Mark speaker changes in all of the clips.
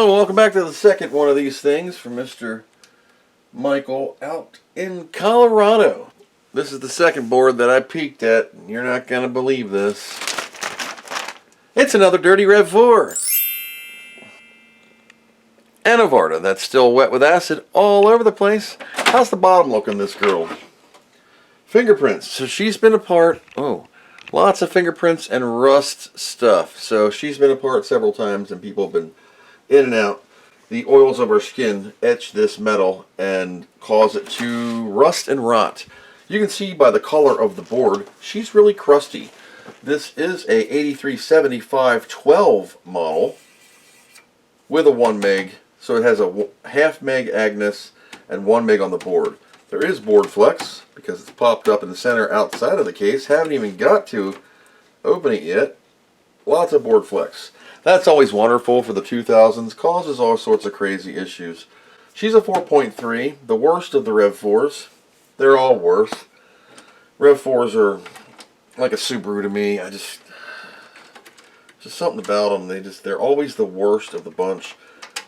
Speaker 1: Hello, welcome back to the second one of these things from Mr. Michael out in Colorado. This is the second board that I peeked at. You're not going to believe this. It's another dirty Rev 4. And a Varta that's still wet with acid all over the place. How's the bottom look on this girl? Fingerprints. So she's been apart. Oh, lots of fingerprints and rust stuff. So she's been apart several times and people have been in and out. The oils of her skin etch this metal and cause it to rust and rot. You can see by the color of the board, she's really crusty. This is a 837512 model with a 1 meg. So it has a half meg Agnes and 1 meg on the board. There is board flex because it's popped up in the center outside of the case. Haven't even got to open it yet. Lots of board flex. That's always wonderful for the 2000s. Causes all sorts of crazy issues. She's a 4.3, the worst of the Rev 4s. They're all worse. Rev 4s are like a Subaru to me. Just something about them. They're always the worst of the bunch.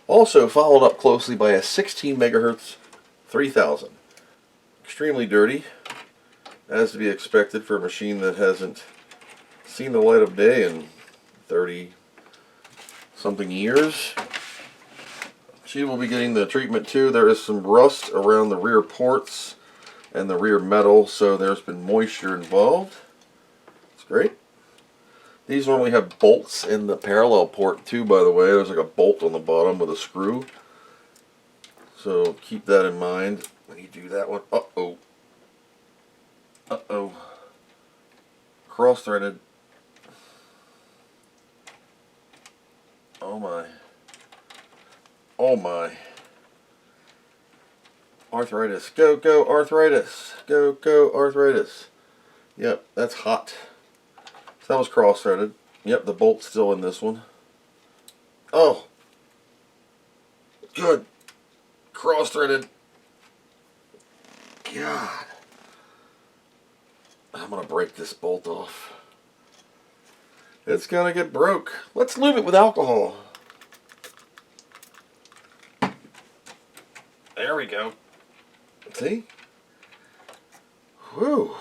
Speaker 1: Also followed up closely by a 16 megahertz 3000. Extremely dirty, as to be expected for a machine that hasn't seen the light of day in 30 something years. She will be getting the treatment too. There is some rust around the rear ports and the rear metal, so there's been moisture involved. It's great. These normally have bolts in the parallel port too, by the way. There's like a bolt on the bottom with a screw. So keep that in mind when you do that one. Uh-oh. Uh-oh. Cross-threaded. Oh my. Oh my. Arthritis. Go, go, arthritis. Go, go, arthritis. Yep, that's hot. So that was cross-threaded. Yep, the bolt's still in this one. Oh. Good. Cross-threaded. God. I'm going to break this bolt off. It's going to get broke. Let's lube it with alcohol. There we go. See? Whew.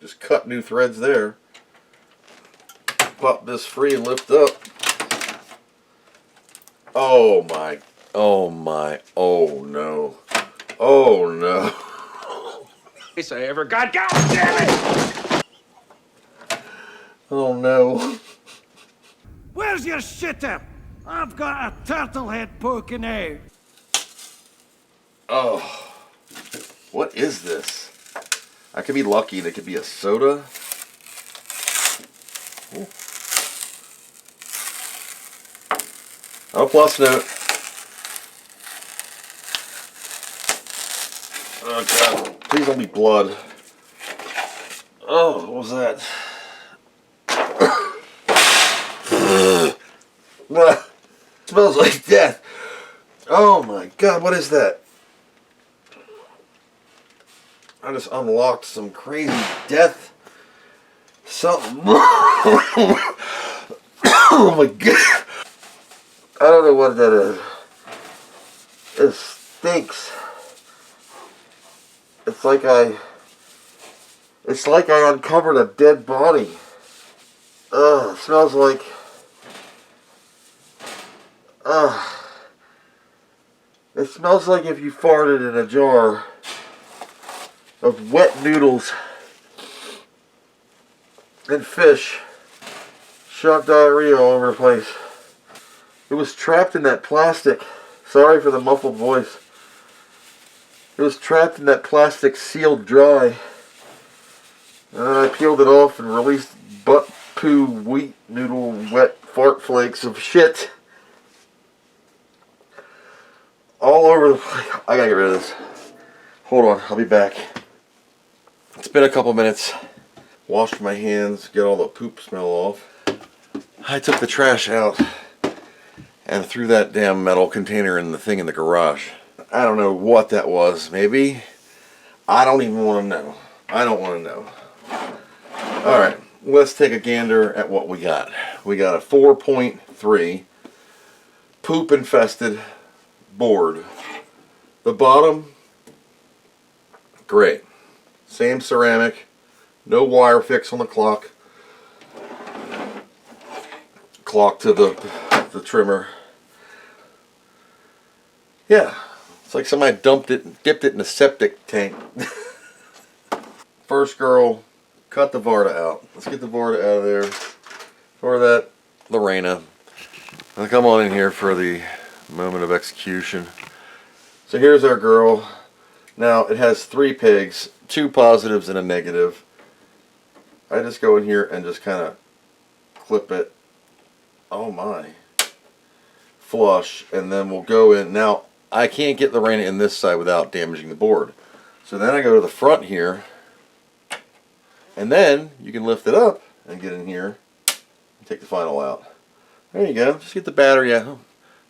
Speaker 1: Just cut new threads there. Pop this free and lift up. Oh my. Oh my. Oh no. Oh no.
Speaker 2: I ever got. God damn it!
Speaker 1: Oh no.
Speaker 3: Where's your shitter? I've got a turtle head poking out.
Speaker 1: Oh. What is this? I could be lucky. That could be a soda. Ooh. Oh, plus note. Oh god. Please don't be blood. Oh, what was that? Smells like death. Oh my god, what is that? I just unlocked some crazy death. Something. Oh my god. I don't know what that is. It stinks. It's like I uncovered a dead body. Ugh, it smells like... It smells like if you farted in a jar of wet noodles and fish. Shot diarrhea all over the place. It was trapped in that plastic. Sorry for the muffled voice. It was trapped in that plastic sealed dry. And then I peeled it off and released butt poo wheat noodle wet fart flakes of shit all over the place. I gotta get rid of this. Hold on, I'll be back. It's been a couple minutes. Washed my hands, get all the poop smell off. I took the trash out and threw that damn metal container in the thing in the garage. I don't know what that was. Maybe. I don't even want to know. I don't want to know. Alright, let's take a gander at what we got. We got a 4.3 poop infested board. The bottom, great. Same ceramic, no wire fix on the clock. Clock to the trimmer. Yeah, it's like somebody dipped it in a septic tank. First girl, cut the Varta out. Let's get the Varta out of there. For that, Loreana. I'll come on in here for the moment of execution. So here's our girl. Now it has 3 pegs, 2 positives and a negative. I just go in here and just kind of clip it. Oh my. Flush, and then we'll go in. Now I can't get Loreana in this side without damaging the board. So then I go to the front here, and then you can lift it up and get in here and take the final out. There you go. Just get the battery out.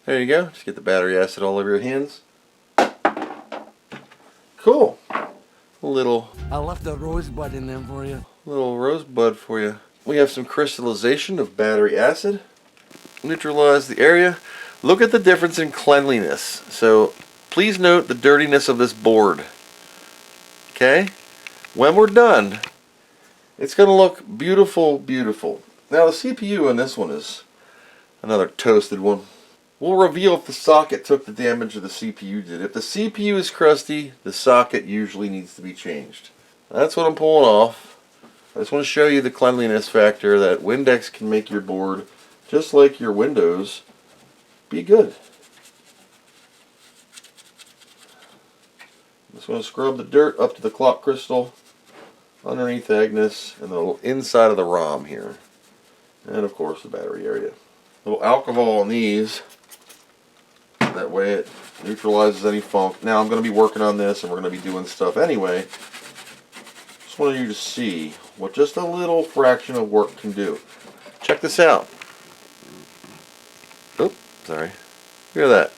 Speaker 1: There you go. Just get the battery acid all over your hands. Cool. A little.
Speaker 4: I left a rosebud in them for you.
Speaker 1: Little rosebud for you. We have some crystallization of battery acid. Neutralize the area. Look at the difference in cleanliness. So please note the dirtiness of this board. Okay? When we're done, it's going to look beautiful, beautiful. Now the CPU in this one is another toasted one. We'll reveal if the socket took the damage or the CPU did. If the CPU is crusty, the socket usually needs to be changed. That's what I'm pulling off. I just want to show you the cleanliness factor that Windex can make your board, just like your Windows, be good. Just want to scrub the dirt up to the clock crystal, underneath Agnes, and the inside of the ROM here. And of course the battery area. A little alcohol on these. That way it neutralizes any funk. Now I'm going to be working on this and we're going to be doing stuff anyway. Just wanted you to see what just a little fraction of work can do. Check this out. Oops, sorry. Look at that.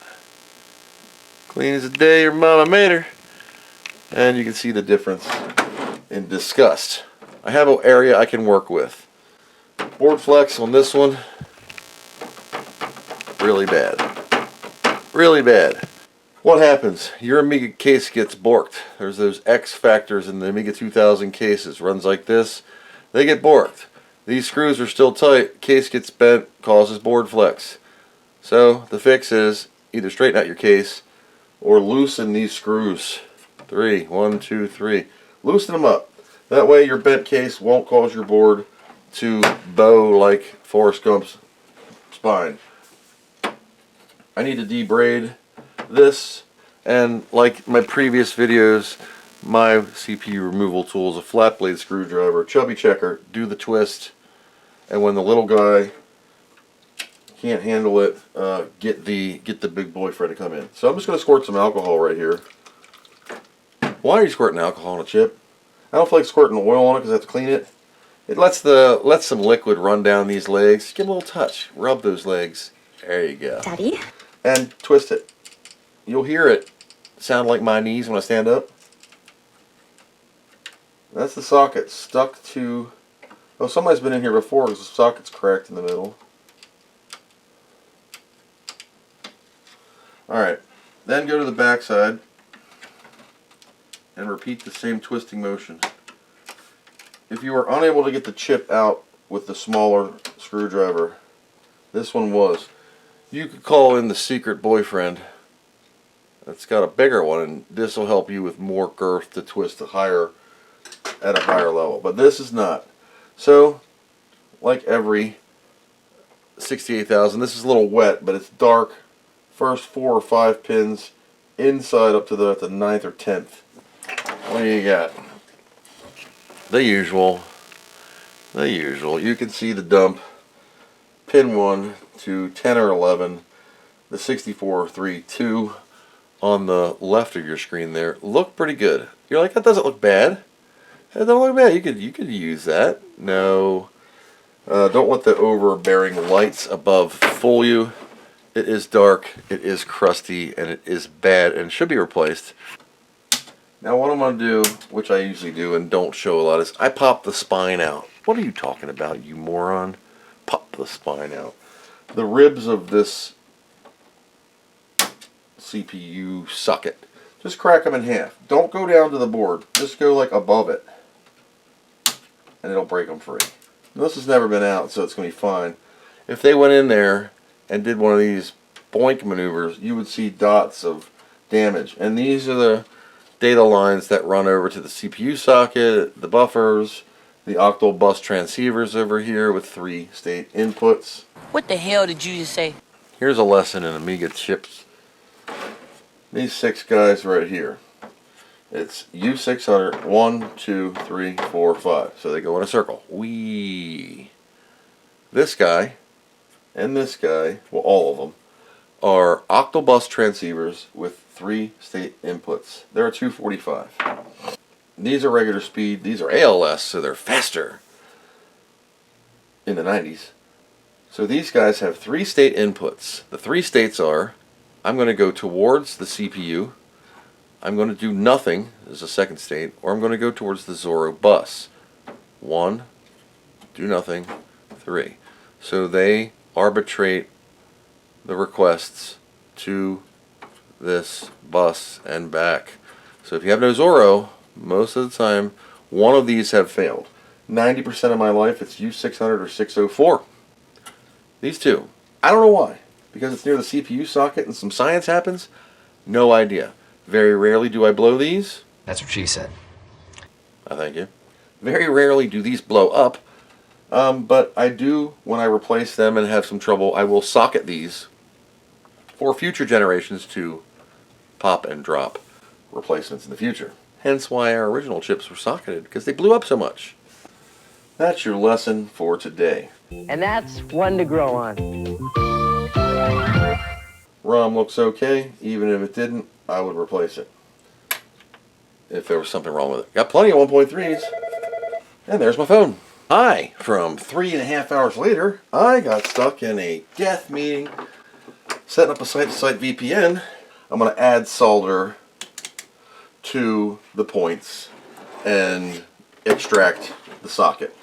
Speaker 1: Clean as a day your mama made her. And you can see the difference in disgust. I have an area I can work with. Board flex on this one. Really bad. Really bad. What happens? Your Amiga case gets borked. There's those X factors in the Amiga 2000 cases. Runs like this. They get borked. These screws are still tight. Case gets bent, causes board flex. So the fix is either straighten out your case or loosen these screws. 3, 1, 2, 3. Loosen them up. That way your bent case won't cause your board to bow like Forrest Gump's spine. I need to debraid this, and like my previous videos, my CPU removal tool is a flat blade screwdriver, chubby checker, do the twist, and when the little guy can't handle it, get the big boyfriend to come in. So I'm just going to squirt some alcohol right here. Why are you squirting alcohol on a chip? I don't feel like squirting oil on it because I have to clean it. It lets some liquid run down these legs. Give it a little touch. Rub those legs. There you go.
Speaker 5: Daddy?
Speaker 1: And twist it. You'll hear it sound like my knees when I stand up. That's the socket stuck to... Oh, somebody's been in here before because the socket's cracked in the middle. Alright, then go to the back side and repeat the same twisting motion. If you are unable to get the chip out with the smaller screwdriver, this one was, you could call in the secret boyfriend that's got a bigger one, and this will help you with more girth to twist at a higher level. But this is not. So, like every 68,000, this is a little wet, but it's dark. First 4 or 5 pins inside up to the 9th or 10th. What do you got? The usual. The usual. You can see the dump. Pin 1 to 10 or 11. The 64, 3, 2 on the left of your screen there look pretty good. You're like, that doesn't look bad. That doesn't look bad. You could use that. No. Don't let the overbearing lights above fool you. It is dark, it is crusty, and it is bad, and should be replaced. Now what I'm going to do, which I usually do and don't show a lot, is I pop the spine out. What are you talking about, you moron? Pop the spine out. The ribs of this CPU socket. Just crack them in half. Don't go down to the board. Just go like above it. And it'll break them free. This has never been out, so it's going to be fine. If they went in there and did one of these boink maneuvers, you would see dots of damage. And these are the data lines that run over to the CPU socket, the buffers, the octal bus transceivers over here with 3 state inputs.
Speaker 5: What the hell did you just say?
Speaker 1: Here's a lesson in Amiga chips. These 6 guys right here. It's U600, 1, 2, 3, 4, 5. So they go in a circle. Wee. This guy and this guy, well, all of them, are octal bus transceivers with 3 state inputs. They're a 245. These are regular speed. These are ALS, so they're faster in the 90s. So these guys have 3 state inputs. The 3 states are, I'm going to go towards the CPU, I'm going to do nothing as a second state, or I'm going to go towards the Zorro bus. 1, do nothing, 3. So they arbitrate the requests to this bus and back. So if you have no Zorro, most of the time, one of these have failed. 90% of my life, it's U600 or 604. These two. I don't know why. Because it's near the CPU socket and some science happens? No idea. Very rarely do I blow these.
Speaker 6: That's what she said.
Speaker 1: Thank you. Very rarely do these blow up. But I do, when I replace them and have some trouble, I will socket these for future generations to pop and drop replacements in the future. Hence why our original chips were socketed, because they blew up so much. That's your lesson for today.
Speaker 5: And that's one to grow on.
Speaker 1: ROM looks okay. Even if it didn't, I would replace it if there was something wrong with it. Got plenty of 1.3s. And there's my phone. Hi. From 3.5 hours later, I got stuck in a death meeting setting up a site-to-site VPN. I'm going to add solder to the points and extract the socket.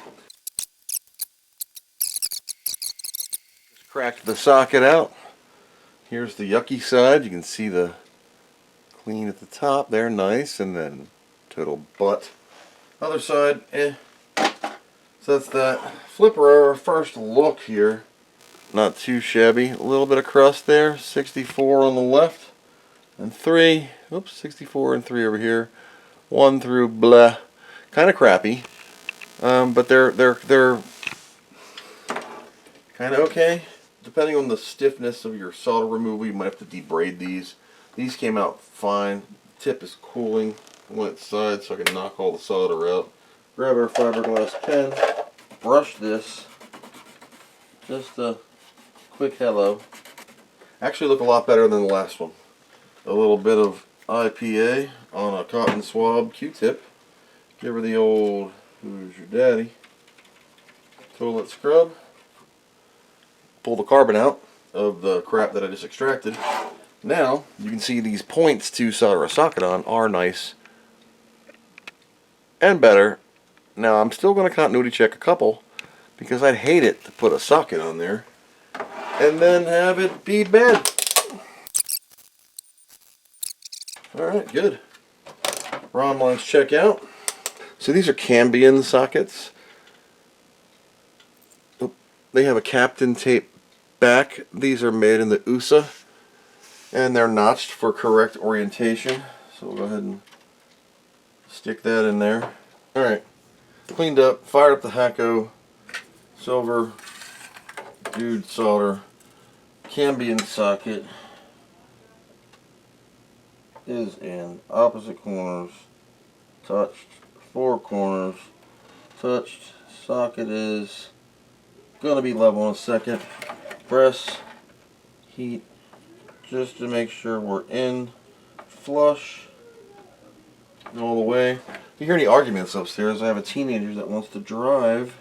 Speaker 1: Just cracked the socket out. Here's the yucky side. You can see the clean at the top there, nice, and then total butt. Other side, eh. So that's that. Flipper, our first look here. Not too shabby. A little bit of crust there. 64 on the left. And 3. Oops, 64 and 3 over here. 1 through blah. Kind of crappy. But they're kind of okay. Depending on the stiffness of your solder removal, you might have to debraid these. These came out fine. Tip is cooling on its side so I can knock all the solder out. Grab our fiberglass pen. Brush this. Just a quick hello. Actually look a lot better than the last one. A little bit of IPA on a cotton swab Q-tip. Give her the old, who's your daddy, toilet scrub. Pull the carbon out of the crap that I just extracted. Now, you can see these points to solder a socket on are nice and better. Now, I'm still going to continuity check a couple because I'd hate it to put a socket on there and then have it be bad. Alright, good. ROM lines check out. So these are Cambian sockets. They have a Captain tape back. These are made in the USA and they're notched for correct orientation. So we'll go ahead and stick that in there. Alright, cleaned up, fired up the Hacko silver dude solder. Cambian socket is in opposite corners, touched 4 corners, touched. Socket is gonna be level in a second. Press, heat, just to make sure we're in flush all the way. If you hear any arguments upstairs, I have a teenager that wants to drive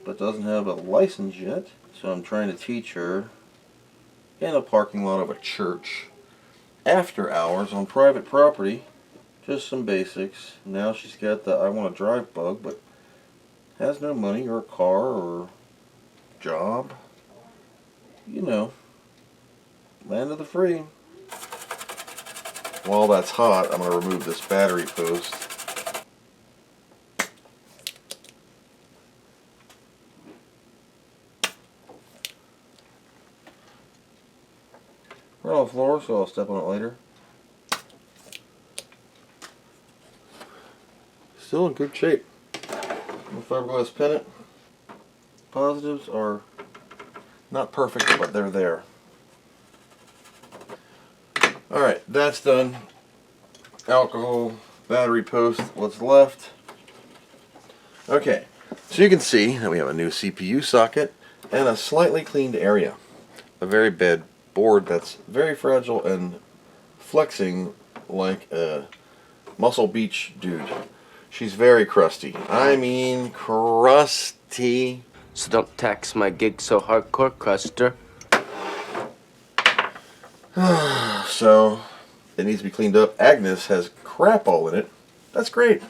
Speaker 1: but doesn't have a license yet, so I'm trying to teach her in a parking lot of a church after hours on private property. Just some basics. Now she's got the I want to drive bug, but has no money or a car or job. You know, land of the free. while that's hot, I'm going to remove this battery post. Right on the floor, so I'll step on it later. Still in good shape. The fiberglass pennant. Positives are not perfect, but they're there. Alright, that's done. Alcohol, battery post, what's left. Okay, so you can see that we have a new CPU socket and a slightly cleaned area. A very bad board that's very fragile and flexing like a Muscle Beach dude. She's very crusty. I mean crusty.
Speaker 5: So don't tax my gig so hardcore, Cruster.
Speaker 1: So it needs to be cleaned up. Agnes has crap all in it. That's great.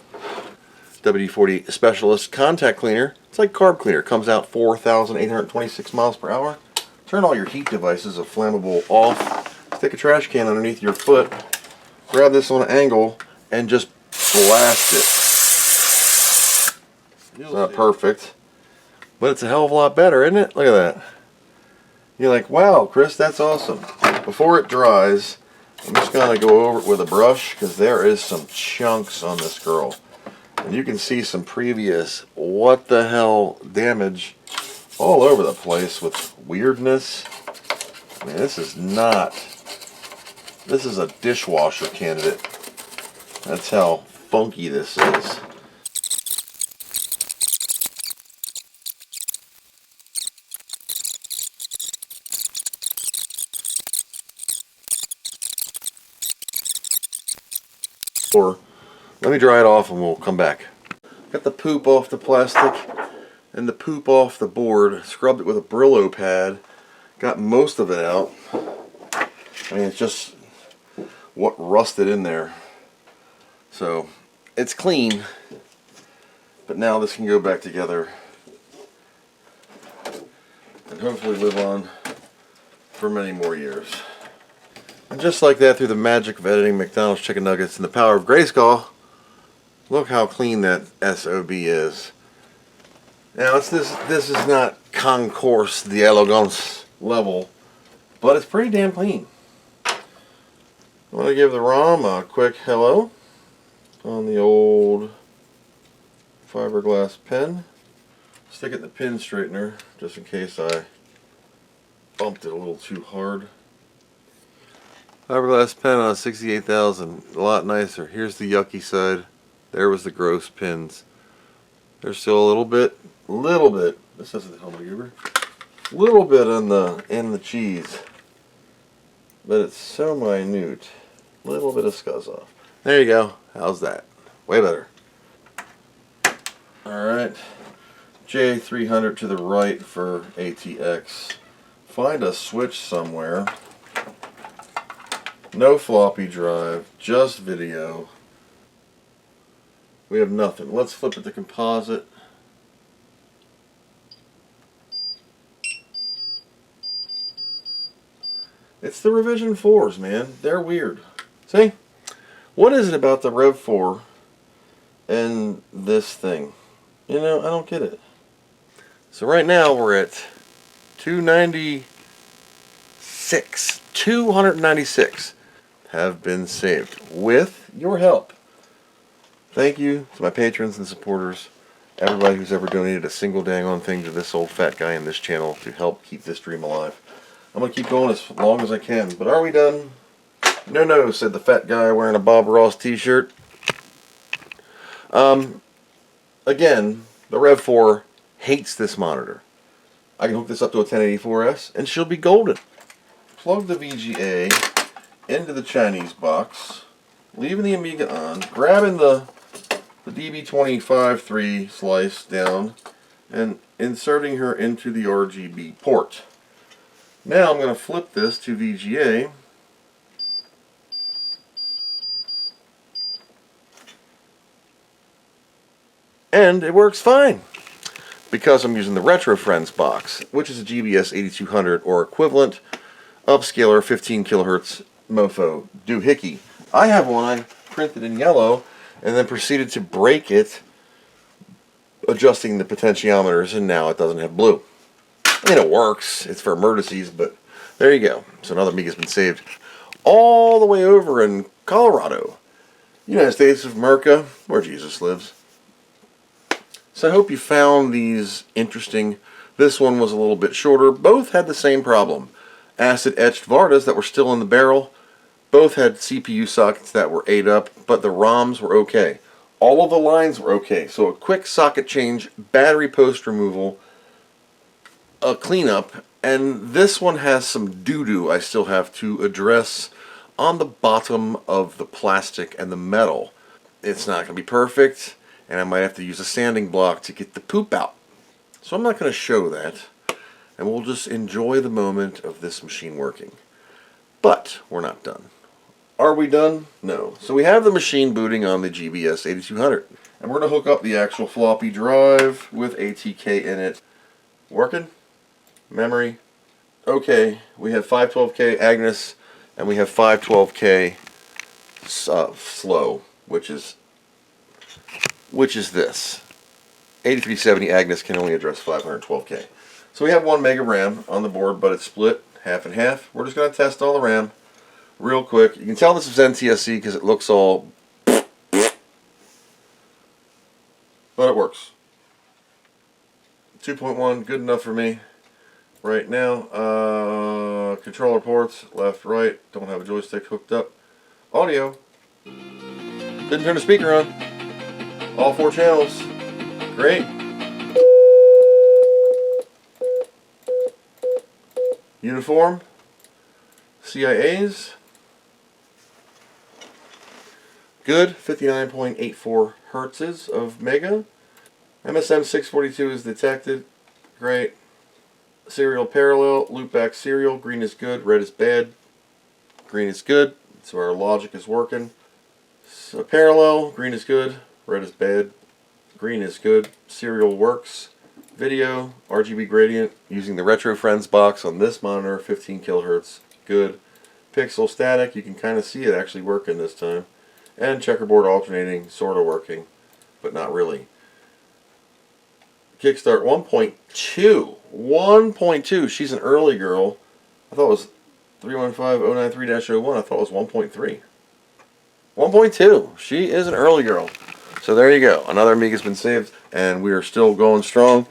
Speaker 1: WD-40 Specialist Contact Cleaner. It's like carb cleaner. Comes out 4,826 miles per hour. Turn all your heat devices of flammable off. Stick a trash can underneath your foot. Grab this on an angle and just blast it. It's not perfect, but it's a hell of a lot better, isn't it? Look at that. You're like, wow, Chris, that's awesome. Before it dries, I'm just going to go over it with a brush because there is some chunks on this girl. And you can see some previous what the hell damage all over the place with weirdness. I mean, this is a dishwasher candidate. That's how funky this is. Or let me dry it off and we'll come back. Got the poop off the plastic and the poop off the board. Scrubbed it with a Brillo pad. Got most of it out. I mean, it's just what rusted in there. So it's clean, but now this can go back together and hopefully live on for many more years. And just like that, through the magic of editing McDonald's chicken nuggets and the power of Grayskull, look how clean that SOB is. Now this is not concours d'elegance level, but it's pretty damn clean. I want to give the ROM a quick hello on the old fiberglass pen. Stick it in the pin straightener just in case I bumped it a little too hard. Fiberglass pen on a 68,000, a lot nicer. Here's the yucky side. There was the gross pins. There's still a little bit. This isn't the Goober. Little bit in the cheese, but it's so minute. Little bit of scuzz off. There you go. How's that? Way better. All right. J300 to the right for ATX. Find a switch somewhere. No floppy drive, just video. We have nothing. Let's flip it to composite. It's the revision 4s, man. They're weird. See? What is it about the Rev 4 and this thing? You know, I don't get it. So right now we're at 296. 296 have been saved with your help. Thank you to my patrons and supporters, everybody who's ever donated a single dang on thing to this old fat guy in this channel to help keep this dream alive. I'm going to keep going as long as I can, but are we done? No, said the fat guy wearing a Bob Ross t-shirt. Again, the Rev 4 hates this monitor. I can hook this up to a 1084S and she'll be golden. Plug the VGA into the Chinese box, leaving the Amiga on, grabbing the DB253 slice down, and inserting her into the RGB port. Now I'm going to flip this to VGA. And it works fine. Because I'm using the Retrofriends box, which is a GBS 8200 or equivalent upscaler 15 kilohertz mofo doohickey. I have one I printed in yellow and then proceeded to break it adjusting the potentiometers, and now it doesn't have blue. I mean, it works. It's for emergencies, but there you go. So another Amiga's been saved. All the way over in Colorado, United States of America, where Jesus lives. So I hope you found these interesting. This one was a little bit shorter. Both had the same problem. Acid etched Vartas that were still in the barrel. Both had CPU sockets that were ate up, but the ROMs were okay. All of the lines were okay. So a quick socket change, battery post removal, a cleanup, and this one has some doo-doo I still have to address on the bottom of the plastic and the metal. It's not going to be perfect, and I might have to use a sanding block to get the poop out. So I'm not going to show that, and we'll just enjoy the moment of this machine working. But we're not done. Are we done? No. So we have the machine booting on the GBS 8200, and we're going to hook up the actual floppy drive with ATK in it. Working? Memory. Okay, we have 512K Agnes, and we have 512K slow, which is this. 8370 Agnes can only address 512K. So we have 1 mega RAM on the board, but it's split half and half. We're just going to test all the RAM real quick. You can tell this is NTSC because it looks all, but it works. 2.1, good enough for me. Right now, controller ports, left, right, don't have a joystick hooked up. Audio, didn't turn the speaker on. All 4 channels, great. Uniform, CIAs, good, 59.84 hertzes of mega. MSM 642 is detected, great. Serial parallel, loopback serial, green is good, red is bad. Green is good, so our logic is working. So parallel, green is good, red is bad. Green is good, serial works. Video, RGB gradient, using the Retrofriends box on this monitor, 15 kilohertz, good. Pixel static, you can kind of see it actually working this time. And checkerboard alternating, sort of working, but not really. Kickstart 1.2. 1.2. She's an early girl. I thought it was 315093-01. I thought it was 1.3. 1.2. She is an early girl. So there you go. Another Amiga's been saved, and we are still going strong.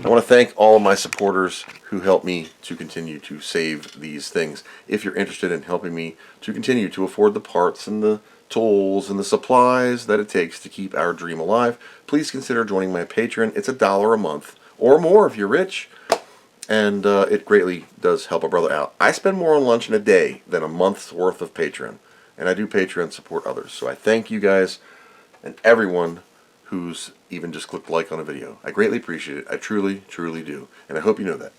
Speaker 1: I want to thank all of my supporters who help me to continue to save these things. If you're interested in helping me to continue to afford the parts and the tools and the supplies that it takes to keep our dream alive, please consider joining my Patreon. It's $1 a month or more if you're rich, and it greatly does help a brother out. I spend more on lunch in a day than a month's worth of Patreon, and I do Patreon support others. So I thank you guys and everyone who's even just clicked like on a video. I greatly appreciate it. I truly, truly do, and I hope you know that.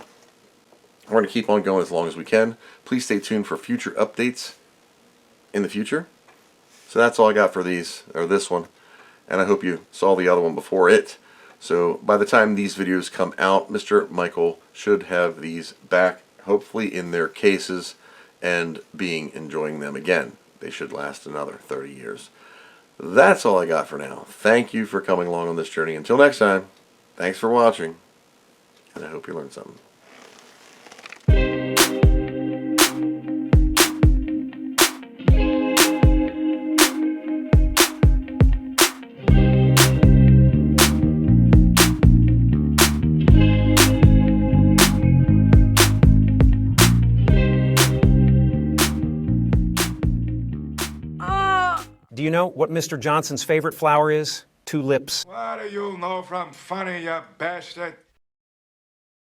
Speaker 1: We're going to keep on going as long as we can. Please stay tuned for future updates in the future. So that's all I got for these, or this one, and I hope you saw the other one before it. So by the time these videos come out, Mr. Michael should have these back, hopefully in their cases, and enjoying them again. They should last another 30 years. That's all I got for now. Thank you for coming along on this journey. Until next time, thanks for watching, and I hope you learned something.
Speaker 6: Do you know what Mr. Johnson's favorite flower is? Tulips.
Speaker 7: What do you know from funny, you bastard?